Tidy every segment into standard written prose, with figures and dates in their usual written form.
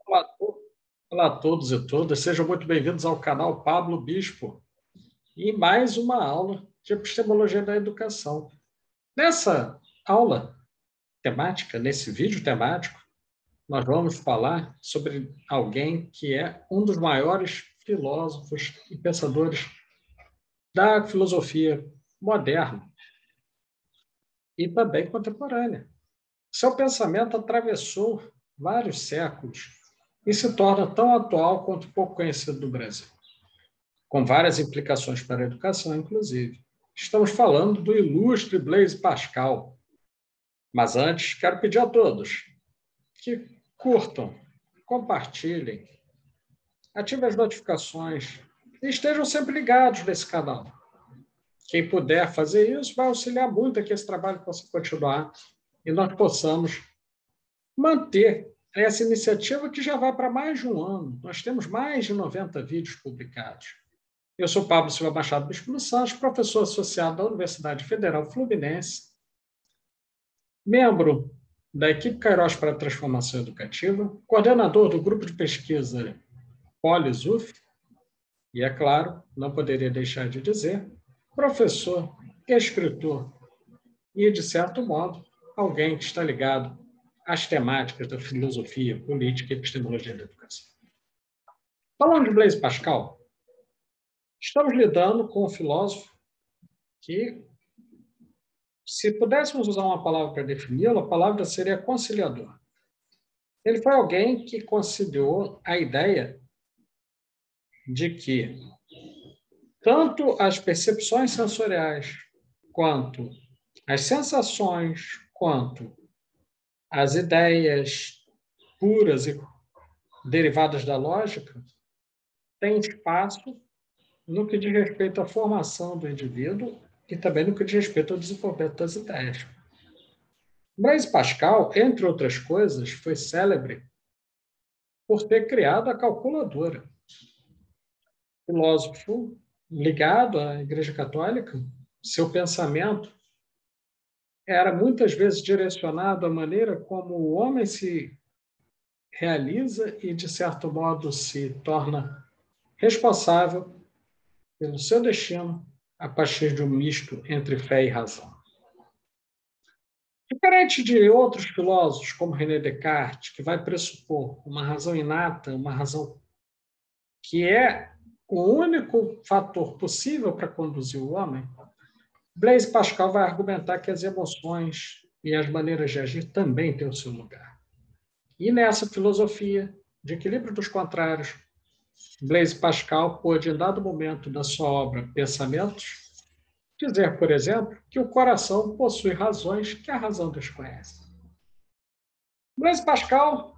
Olá, olá a todos e todas, sejam muito bem-vindos ao canal Pablo Bispo e mais uma aula de epistemologia da educação. Nessa aula temática, nesse vídeo temático, nós vamos falar sobre alguém que é um dos maiores filósofos e pensadores da filosofia moderna e também contemporânea. Seu pensamento atravessou vários séculos e se torna tão atual quanto pouco conhecido no Brasil, com várias implicações para a educação, inclusive. Estamos falando do ilustre Blaise Pascal. Mas antes, quero pedir a todos que curtam, compartilhem, ativem as notificações e estejam sempre ligados nesse canal. Quem puder fazer isso vai auxiliar muito a que esse trabalho possa continuar e nós possamos manter essa iniciativa que já vai para mais de um ano. Nós temos mais de 90 vídeos publicados. Eu sou Pablo Silva Machado Bispo dos Santos, professor associado da Universidade Federal Fluminense, membro da equipe Kairos para a Transformação Educativa, coordenador do grupo de pesquisa PoliSUF e, é claro, não poderia deixar de dizer, professor, escritor e, de certo modo, alguém que está ligado às temáticas da filosofia, política e epistemologia da educação. Falando de Blaise Pascal, estamos lidando com um filósofo que, se pudéssemos usar uma palavra para defini-lo, a palavra seria conciliador. Ele foi alguém que conciliou a ideia de que tanto as percepções sensoriais, quanto as sensações, quanto as ideias puras e derivadas da lógica têm espaço no que diz respeito à formação do indivíduo e também no que diz respeito ao desenvolvimento das ideias. Blaise Pascal, entre outras coisas, foi célebre por ter criado a calculadora. Filósofo ligado à Igreja Católica, seu pensamento era muitas vezes direcionado à maneira como o homem se realiza e, de certo modo, se torna responsável pelo seu destino a partir de um misto entre fé e razão. Diferente de outros filósofos, como René Descartes, que vai pressupor uma razão inata, uma razão que é o único fator possível para conduzir o homem, Blaise Pascal vai argumentar que as emoções e as maneiras de agir também têm o seu lugar. E nessa filosofia de equilíbrio dos contrários, Blaise Pascal pôde, em dado momento da sua obra Pensamentos, dizer, por exemplo, que o coração possui razões que a razão desconhece. Blaise Pascal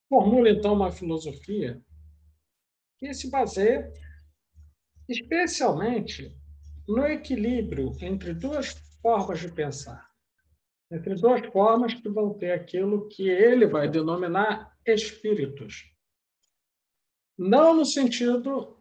formula, então, uma filosofia que se baseia especialmente no equilíbrio entre duas formas de pensar, entre duas formas que vão ter aquilo que ele vai denominar espíritos. Não no sentido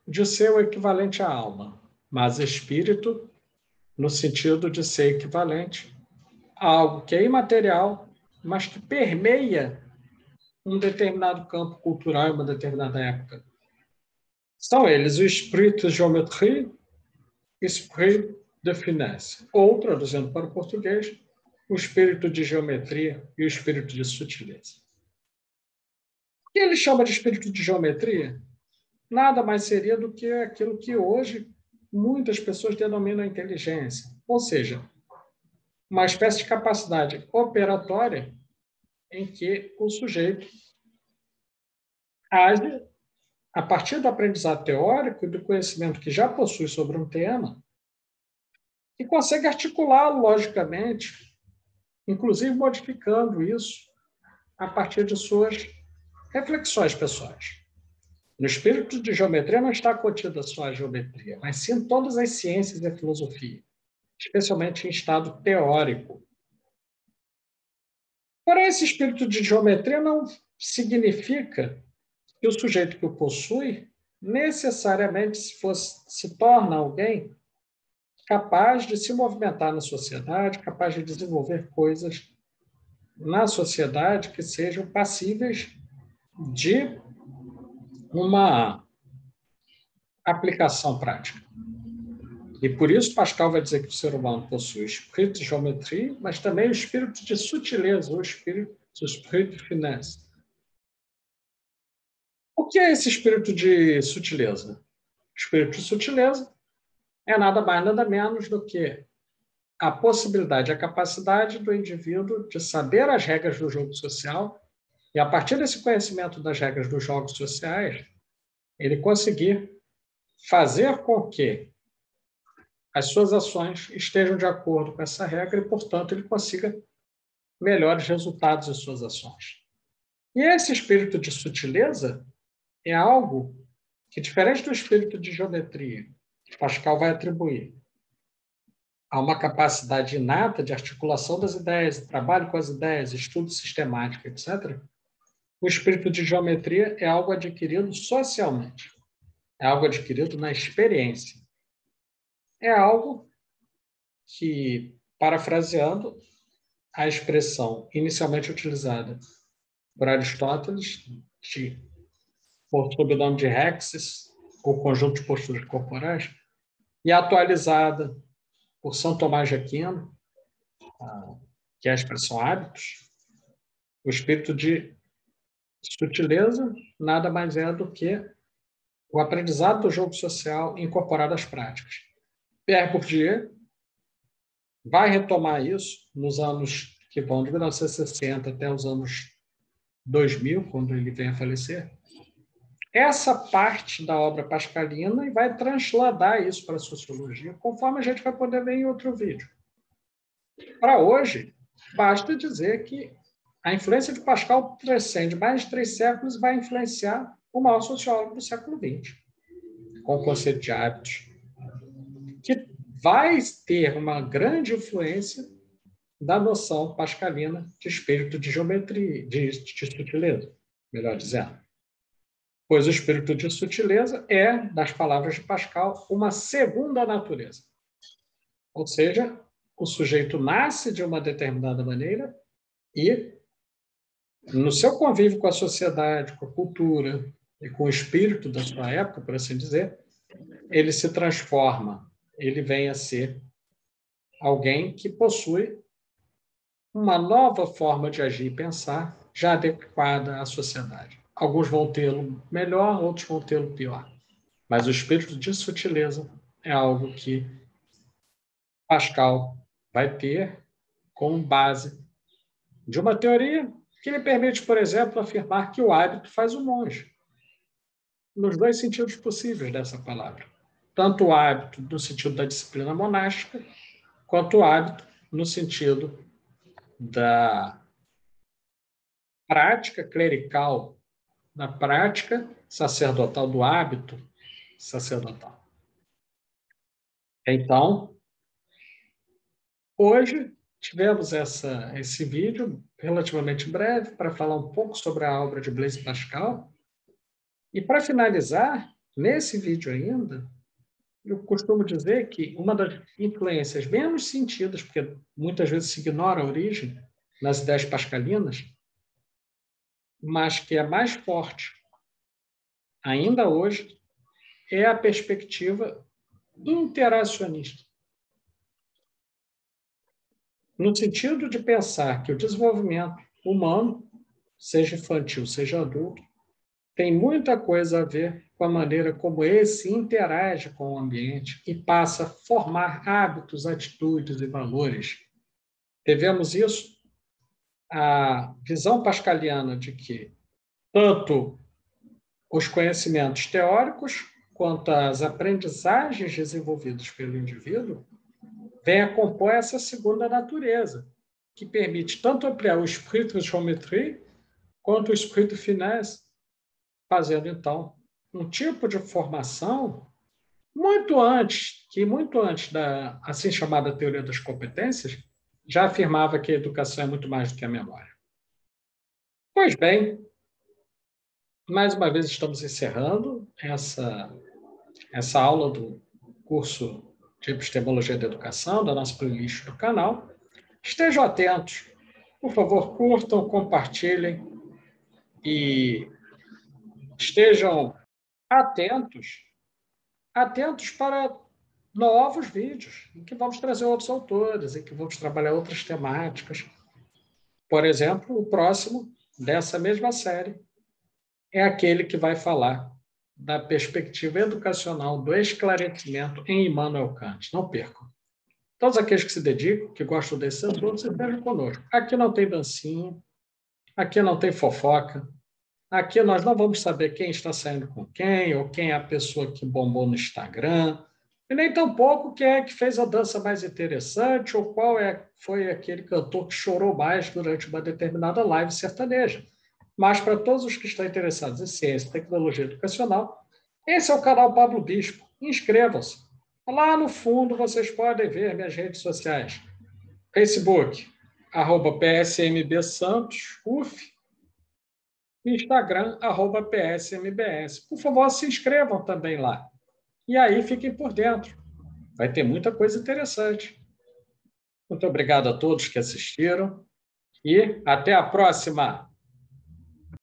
de ser o equivalente à alma, mas espírito no sentido de ser equivalente a algo que é imaterial, mas que permeia um determinado campo cultural em uma determinada época. São eles o esprit de géométrie, esprit de finesse, ou, traduzindo para o português, o espírito de geometria e o espírito de sutileza. O que ele chama de espírito de geometria nada mais seria do que aquilo que hoje muitas pessoas denominam inteligência, ou seja, uma espécie de capacidade operatória em que o sujeito age a partir do aprendizado teórico e do conhecimento que já possui sobre um tema e consegue articulá-lo logicamente, inclusive modificando isso a partir de suas reflexões pessoais. No espírito de geometria não está contida só a geometria, mas sim todas as ciências e a filosofia, especialmente em estado teórico. Porém, esse espírito de geometria não significa que o sujeito que o possui necessariamente se torna alguém capaz de se movimentar na sociedade, capaz de desenvolver coisas na sociedade que sejam passíveis de uma aplicação prática. E por isso Pascal vai dizer que o ser humano possui o espírito de geometria, mas também o espírito de sutileza, o espírito de finesse. O que é esse espírito de sutileza? O espírito de sutileza é nada mais, nada menos do que a possibilidade, a capacidade do indivíduo de saber as regras do jogo social e, a partir desse conhecimento das regras dos jogos sociais, ele conseguir fazer com que as suas ações estejam de acordo com essa regra e, portanto, ele consiga melhores resultados em suas ações. E esse espírito de sutileza é algo que, diferente do espírito de geometria, Pascal vai atribuir a uma capacidade inata de articulação das ideias, trabalho com as ideias, estudo sistemático, etc., o espírito de geometria é algo adquirido socialmente, é algo adquirido na experiência. É algo que, parafraseando a expressão inicialmente utilizada por Aristóteles, sob o nome de rexis, ou conjunto de posturas corporais, e atualizada por São Tomás de Aquino, que é a expressão hábitos, o espírito de sutileza nada mais é do que o aprendizado do jogo social incorporado às práticas. Pierre Bourdieu vai retomar isso nos anos que vão de 1960 até os anos 2000, quando ele vem a falecer, essa parte da obra pascalina e vai transladar isso para a sociologia, conforme a gente vai poder ver em outro vídeo. Para hoje, basta dizer que a influência de Pascal transcende mais de 3 séculos e vai influenciar o maior sociólogo do século XX, com o conceito de hábitos, que vai ter uma grande influência da noção pascalina de espírito de geometria, de sutileza, melhor dizendo. Pois o espírito de sutileza é, das palavras de Pascal, uma segunda natureza. Ou seja, o sujeito nasce de uma determinada maneira e, no seu convívio com a sociedade, com a cultura e com o espírito da sua época, por assim dizer, ele se transforma, ele vem a ser alguém que possui uma nova forma de agir e pensar já adequada à sociedade. Alguns vão tê-lo melhor, outros vão tê-lo pior. Mas o espírito de sutileza é algo que Pascal vai ter como base de uma teoria que lhe permite, por exemplo, afirmar que o hábito faz o monge, nos dois sentidos possíveis dessa palavra. Tanto o hábito no sentido da disciplina monástica, quanto o hábito no sentido da prática clerical, da prática sacerdotal, do hábito sacerdotal. Então, hoje tivemos esse vídeo relativamente breve para falar um pouco sobre a obra de Blaise Pascal. E para finalizar, nesse vídeo ainda, eu costumo dizer que uma das influências menos sentidas, porque muitas vezes se ignora a origem nas ideias pascalinas, mas que é mais forte ainda hoje, é a perspectiva interacionista. No sentido de pensar que o desenvolvimento humano, seja infantil, seja adulto, tem muita coisa a ver com a maneira como esse interage com o ambiente e passa a formar hábitos, atitudes e valores. Devemos isso à visão pascaliana de que tanto os conhecimentos teóricos quanto as aprendizagens desenvolvidas pelo indivíduo vêm a compor essa segunda natureza, que permite tanto ampliar o espírito de geometria quanto o espírito finesse, fazendo, então, um tipo de formação muito antes da assim chamada teoria das competências, já afirmava que a educação é muito mais do que a memória. Pois bem, mais uma vez estamos encerrando essa aula do curso de Epistemologia da Educação, da nossa playlist do canal. Estejam atentos, Por favor, curtam, compartilhem e estejam atentos para novos vídeos, em que vamos trazer outros autores, em que vamos trabalhar outras temáticas. Por exemplo, o próximo dessa mesma série é aquele que vai falar da perspectiva educacional do esclarecimento em Immanuel Kant. Não percam. Todos aqueles que se dedicam, que gostam desse assunto, estejam conosco. Aqui não tem dancinha, aqui não tem fofoca, aqui nós não vamos saber quem está saindo com quem, ou quem é a pessoa que bombou no Instagram, e nem tampouco quem é que fez a dança mais interessante, ou foi aquele cantor que chorou mais durante uma determinada live sertaneja. Mas para todos os que estão interessados em ciência e tecnologia educacional, esse é o canal Pablo Bispo. Inscrevam-se. Lá no fundo vocês podem ver minhas redes sociais. Facebook, @PSMBSantos, UF, Instagram, @PSMBS. Por favor, se inscrevam também lá. E aí fiquem por dentro. Vai ter muita coisa interessante. Muito obrigado a todos que assistiram e até a próxima!